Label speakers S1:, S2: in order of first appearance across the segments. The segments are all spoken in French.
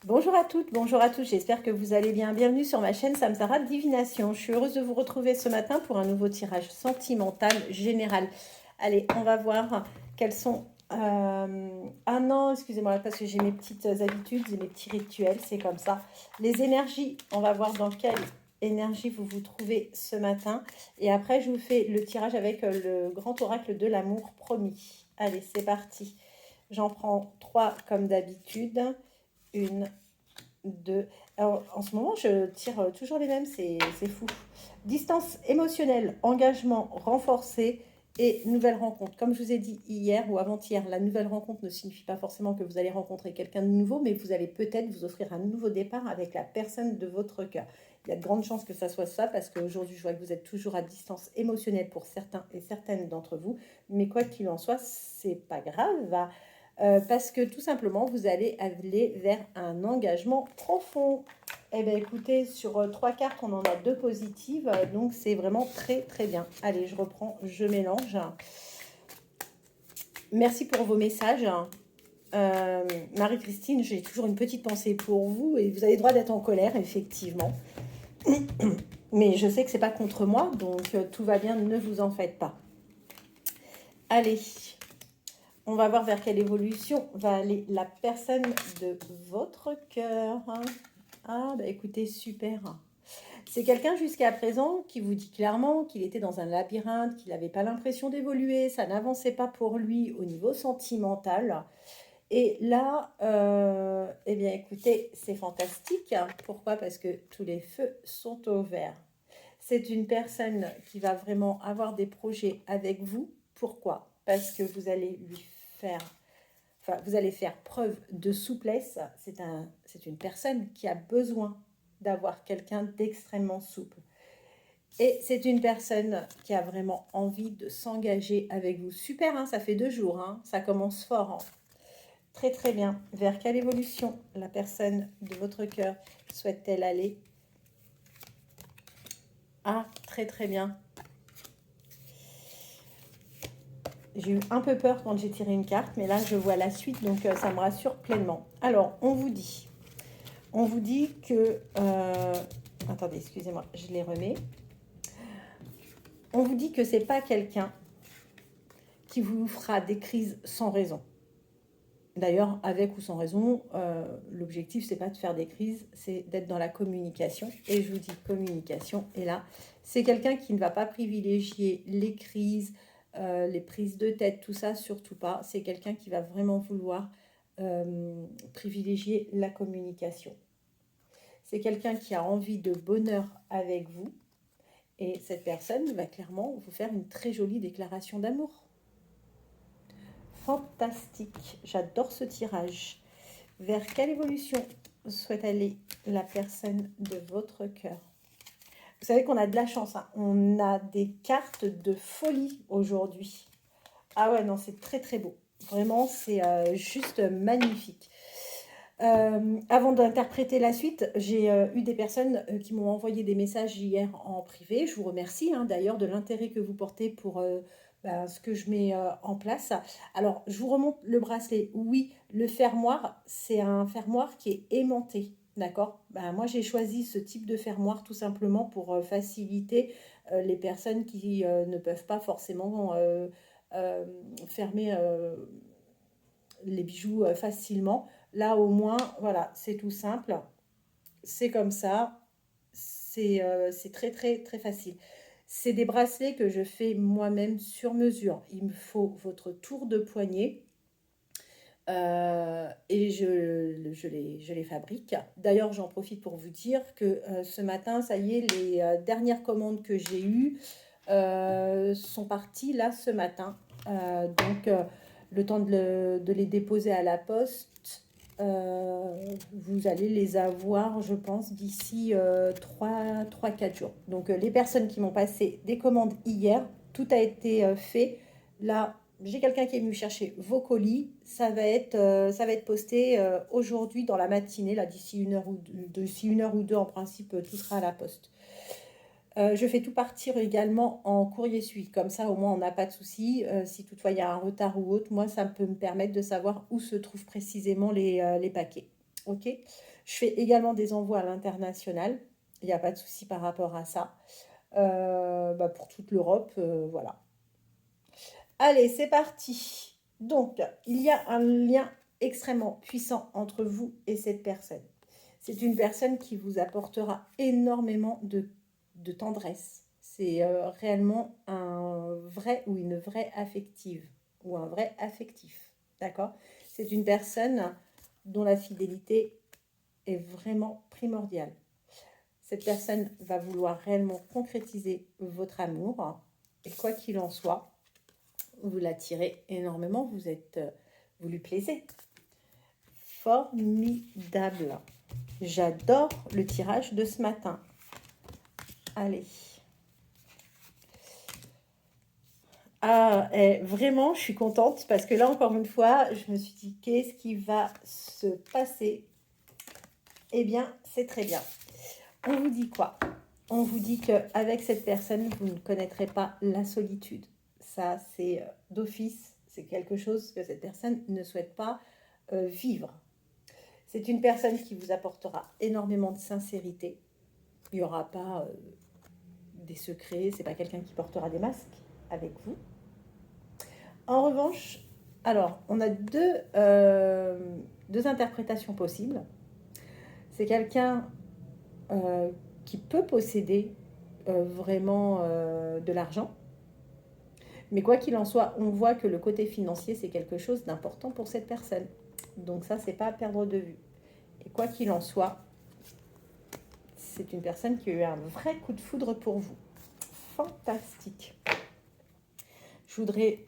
S1: Bonjour à toutes, bonjour à tous, j'espère que vous allez bien. Bienvenue sur ma chaîne Samsara Divination. Je suis heureuse de vous retrouver ce matin pour un nouveau tirage sentimental général. Allez, on va voir quels sont... Ah non, excusez-moi, parce que j'ai mes petites habitudes et mes petits rituels, c'est comme ça. Les énergies, on va voir dans quelle énergie vous vous trouvez ce matin. Et après, je vous fais le tirage avec le grand oracle de l'amour promis. Allez, c'est parti. J'en prends 3 comme d'habitude. Une, deux. Alors, en ce moment, je tire toujours les mêmes, c'est fou. Distance émotionnelle, engagement renforcé et nouvelle rencontre. Comme je vous ai dit hier ou avant-hier, la nouvelle rencontre ne signifie pas forcément que vous allez rencontrer quelqu'un de nouveau, mais vous allez peut-être vous offrir un nouveau départ avec la personne de votre cœur. Il y a de grandes chances que ça soit ça, parce qu'aujourd'hui, je vois que vous êtes toujours à distance émotionnelle pour certains et certaines d'entre vous. Mais quoi qu'il en soit, c'est pas grave. Parce que tout simplement, vous allez aller vers un engagement profond. Eh bien, écoutez, sur 3 cartes, on en a 2 positives, donc c'est vraiment très très bien. Allez, je reprends, je mélange. Merci pour vos messages. Marie-Christine, j'ai toujours une petite pensée pour vous et vous avez le droit d'être en colère, effectivement. Mais je sais que c'est pas contre moi, donc tout va bien, ne vous en faites pas. Allez, on va voir vers quelle évolution va aller la personne de votre cœur. Ah, bah écoutez, super. C'est quelqu'un jusqu'à présent qui vous dit clairement qu'il était dans un labyrinthe, qu'il n'avait pas l'impression d'évoluer, ça n'avançait pas pour lui au niveau sentimental. Et là, eh bien écoutez, c'est fantastique. Pourquoi? Parce que tous les feux sont au vert. C'est une personne qui va vraiment avoir des projets avec vous. Pourquoi? Parce que vous allez lui faire, enfin, vous allez faire preuve de souplesse. C'est une personne qui a besoin d'avoir quelqu'un d'extrêmement souple. Et c'est une personne qui a vraiment envie de s'engager avec vous. Super, hein, ça fait 2 jours, hein, ça commence fort. Hein. Très très bien. Vers quelle évolution la personne de votre cœur souhaite-t-elle aller? Ah, très très bien. J'ai eu un peu peur quand j'ai tiré une carte, mais là je vois la suite, donc ça me rassure pleinement. Alors, on vous dit que... attendez, excusez-moi, je les remets. On vous dit que c'est pas quelqu'un qui vous fera des crises sans raison. D'ailleurs, avec ou sans raison, l'objectif, c'est pas de faire des crises, c'est d'être dans la communication. Et je vous dis communication. Et là, c'est quelqu'un qui ne va pas privilégier les crises, les prises de tête, tout ça, surtout pas. C'est quelqu'un qui va vraiment vouloir privilégier la communication. C'est quelqu'un qui a envie de bonheur avec vous. Et cette personne va clairement vous faire une très jolie déclaration d'amour. Fantastique, j'adore ce tirage. Vers quelle évolution souhaite aller la personne de votre cœur? Vous savez qu'on a de la chance, hein. On a des cartes de folie aujourd'hui. Ah ouais, non, c'est très très beau. Vraiment, c'est juste magnifique. Avant d'interpréter la suite, j'ai eu des personnes qui m'ont envoyé des messages hier en privé. Je vous remercie hein, d'ailleurs de l'intérêt que vous portez pour ce que je mets en place. Alors, je vous remonte le bracelet. Oui, le fermoir, c'est un fermoir qui est aimanté. D'accord? Moi, j'ai choisi ce type de fermoir tout simplement pour faciliter les personnes qui ne peuvent pas forcément euh, fermer les bijoux facilement. Là, au moins, voilà, c'est tout simple. C'est comme ça. C'est très, très, très facile. C'est des bracelets que je fais moi-même sur mesure. Il me faut votre tour de poignet et je les fabrique. D'ailleurs, j'en profite pour vous dire que ce matin, ça y est, les dernières commandes que j'ai eues sont parties là ce matin. Donc, le temps de les déposer à la poste, vous allez les avoir, je pense, d'ici 3-4 jours. Donc, les personnes qui m'ont passé des commandes hier, tout a été fait. Là, j'ai quelqu'un qui est venu chercher vos colis. Ça va être posté aujourd'hui dans la matinée, là, d'ici 1 heure ou 2, en principe, tout sera à la poste. Je fais tout partir également en courrier suisse. Comme ça, au moins, on n'a pas de souci. Si toutefois, il y a un retard ou autre, moi, ça peut me permettre de savoir où se trouvent précisément les paquets. Ok. Je fais également des envois à l'international. Il n'y a pas de souci par rapport à ça. Pour toute l'Europe, voilà. Allez, c'est parti. Donc, il y a un lien extrêmement puissant entre vous et cette personne. C'est une personne qui vous apportera énormément de tendresse. C'est réellement un vrai ou une vraie affective ou un vrai affectif. D'accord? C'est une personne dont la fidélité est vraiment primordiale. Cette personne va vouloir réellement concrétiser votre amour. Et quoi qu'il en soit, vous l'attirez énormément, vous lui plaisez. Formidable. J'adore le tirage de ce matin. Allez. Ah, vraiment, je suis contente parce que là, encore une fois, je me suis dit, qu'est-ce qui va se passer? Eh bien, c'est très bien. On vous dit quoi? On vous dit qu'avec cette personne, vous ne connaîtrez pas la solitude. Ça, c'est d'office, c'est quelque chose que cette personne ne souhaite pas vivre. C'est une personne qui vous apportera énormément de sincérité. Il n'y aura pas des secrets, c'est pas quelqu'un qui portera des masques avec vous. En revanche, alors, on a deux interprétations possibles. C'est quelqu'un qui peut posséder vraiment de l'argent. Mais quoi qu'il en soit, on voit que le côté financier, c'est quelque chose d'important pour cette personne. Donc ça, c'est pas à perdre de vue. Et quoi qu'il en soit, c'est une personne qui a eu un vrai coup de foudre pour vous. Fantastique. Je voudrais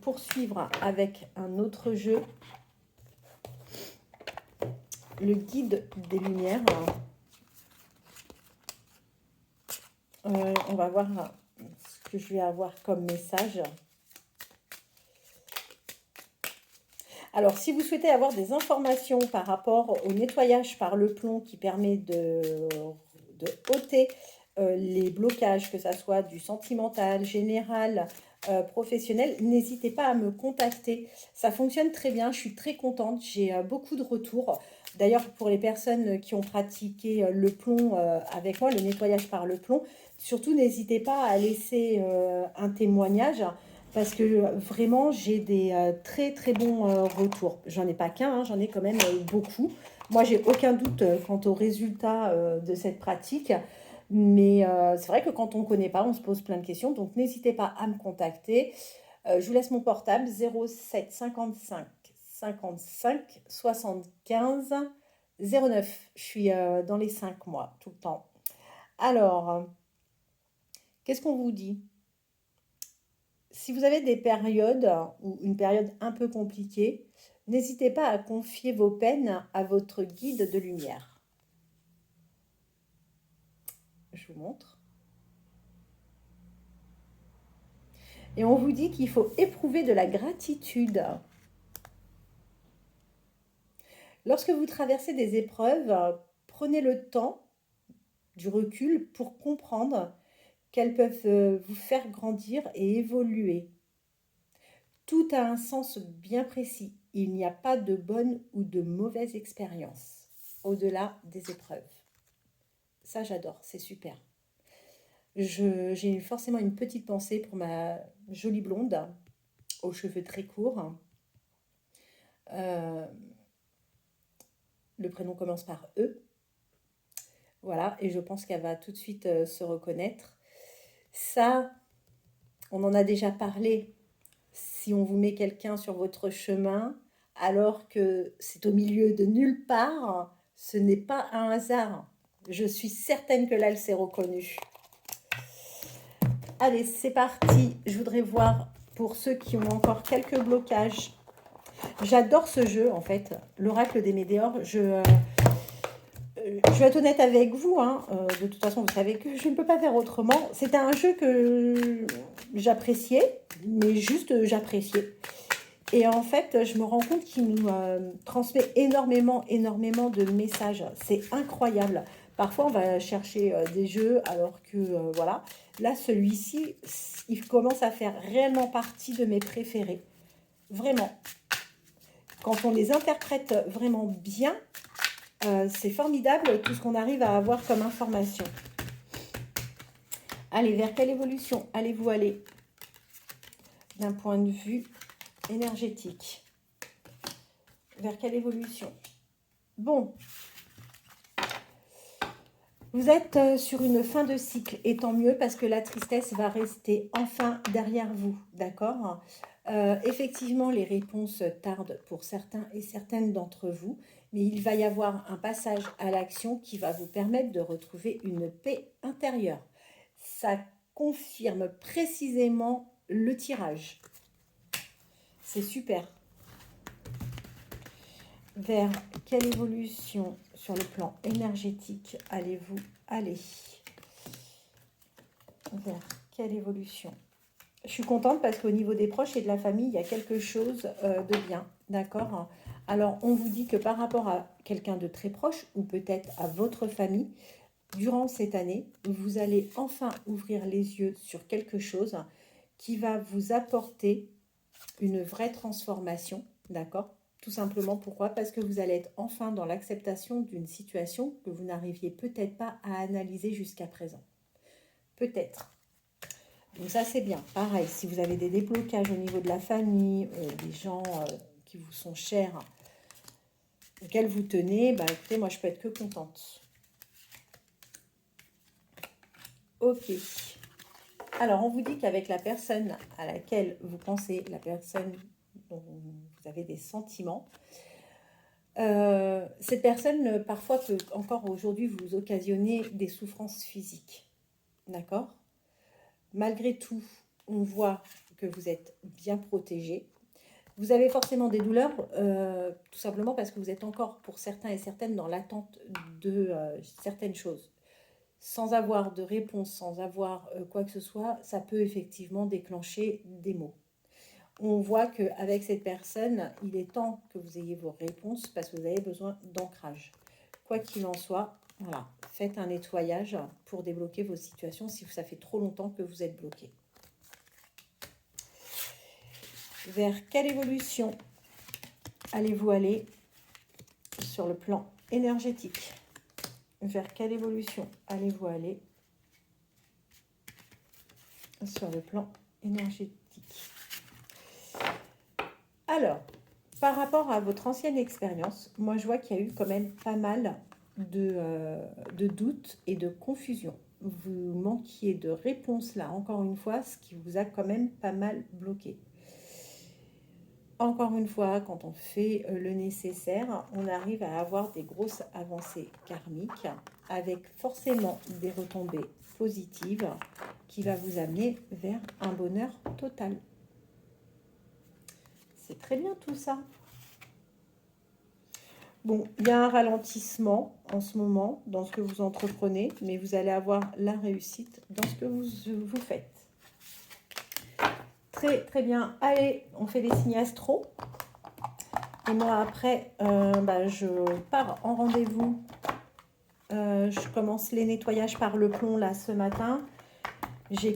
S1: poursuivre avec un autre jeu. Le guide des lumières. On va voir ce que je vais avoir comme message. Alors, si vous souhaitez avoir des informations par rapport au nettoyage par le plomb qui permet de ôter les blocages, que ce soit du sentimental, général, professionnel, n'hésitez pas à me contacter. Ça fonctionne très bien, je suis très contente, j'ai beaucoup de retours. D'ailleurs, pour les personnes qui ont pratiqué le plomb avec moi, le nettoyage par le plomb, surtout n'hésitez pas à laisser un témoignage parce que vraiment, j'ai des très très bons retours. J'en ai pas qu'un, hein, j'en ai quand même beaucoup. Moi, j'ai aucun doute quant aux résultats de cette pratique. Mais c'est vrai que quand on ne connaît pas, on se pose plein de questions. Donc, n'hésitez pas à me contacter. Je vous laisse mon portable 07 55 55 75 09. Je suis dans les 5 mois, tout le temps. Alors, qu'est-ce qu'on vous dit? Si vous avez des périodes ou une période un peu compliquée, n'hésitez pas à confier vos peines à votre guide de lumière. Je vous montre. Et on vous dit qu'il faut éprouver de la gratitude. Lorsque vous traversez des épreuves, prenez le temps, du recul pour comprendre qu'elles peuvent vous faire grandir et évoluer. Tout a un sens bien précis. Il n'y a pas de bonne ou de mauvaise expérience au-delà des épreuves. Ça, j'adore, c'est super. J'ai forcément une petite pensée pour ma jolie blonde aux cheveux très courts. Le prénom commence par E. Voilà, et je pense qu'elle va tout de suite se reconnaître. Ça, on en a déjà parlé. Si on vous met quelqu'un sur votre chemin, alors que c'est au milieu de nulle part, ce n'est pas un hasard. Je suis certaine que là, elle s'est reconnue. Allez, c'est parti. Je voudrais voir pour ceux qui ont encore quelques blocages. J'adore ce jeu, en fait, l'oracle des météores. Je vais être honnête avec vous, hein. De toute façon, vous savez que je ne peux pas faire autrement. C'était un jeu que j'appréciais, mais juste j'appréciais. Et en fait, je me rends compte qu'il nous transmet énormément de messages. C'est incroyable. Parfois, on va chercher des jeux alors que, voilà. Là, celui-ci, il commence à faire réellement partie de mes préférés. Vraiment. Quand on les interprète vraiment bien, C'est formidable tout ce qu'on arrive à avoir comme information. Allez, vers quelle évolution allez-vous aller d'un point de vue énergétique? Vers quelle évolution? Bon, vous êtes sur une fin de cycle, et tant mieux parce que la tristesse va rester enfin derrière vous, d'accord? Effectivement, les réponses tardent pour certains et certaines d'entre vous, mais il va y avoir un passage à l'action qui va vous permettre de retrouver une paix intérieure. Ça confirme précisément le tirage. C'est super. Vers quelle évolution sur le plan énergétique allez-vous aller? Vers quelle évolution? Je suis contente parce qu'au niveau des proches et de la famille, il y a quelque chose de bien, d'accord? Alors, on vous dit que par rapport à quelqu'un de très proche ou peut-être à votre famille, durant cette année, vous allez enfin ouvrir les yeux sur quelque chose qui va vous apporter une vraie transformation, d'accord? Tout simplement, pourquoi? Parce que vous allez être enfin dans l'acceptation d'une situation que vous n'arriviez peut-être pas à analyser jusqu'à présent. Peut-être. Donc ça, c'est bien. Pareil, si vous avez des déblocages au niveau de la famille, des gens qui vous sont chers, auxquels vous tenez, bah écoutez, moi, je peux être que contente. Ok. Alors, on vous dit qu'avec la personne à laquelle vous pensez, la personne dont vous avez des sentiments, cette personne, parfois, peut encore aujourd'hui vous occasionner des souffrances physiques. D'accord? Malgré tout, on voit que vous êtes bien protégé. Vous avez forcément des douleurs, tout simplement parce que vous êtes encore, pour certains et certaines, dans l'attente de certaines choses. Sans avoir de réponse, sans avoir quoi que ce soit, ça peut effectivement déclencher des maux. On voit qu'avec cette personne, il est temps que vous ayez vos réponses parce que vous avez besoin d'ancrage. Quoi qu'il en soit, voilà, faites un nettoyage pour débloquer vos situations si ça fait trop longtemps que vous êtes bloqué. Vers quelle évolution allez-vous aller sur le plan énergétique? Vers quelle évolution allez-vous aller sur le plan énergétique? Alors, par rapport à votre ancienne expérience, moi je vois qu'il y a eu quand même pas mal de doutes et de confusion. Vous manquiez de réponses là, encore une fois, ce qui vous a quand même pas mal bloqué. Encore une fois, quand on fait le nécessaire, on arrive à avoir des grosses avancées karmiques avec forcément des retombées positives qui va vous amener vers un bonheur total. C'est très bien tout ça. Bon, il y a un ralentissement en ce moment dans ce que vous entreprenez, mais vous allez avoir la réussite dans ce que vous faites. Très, très bien. Allez, on fait des signes astro. Et moi, après, je pars en rendez-vous. Je commence les nettoyages par le plomb, là, ce matin. J'ai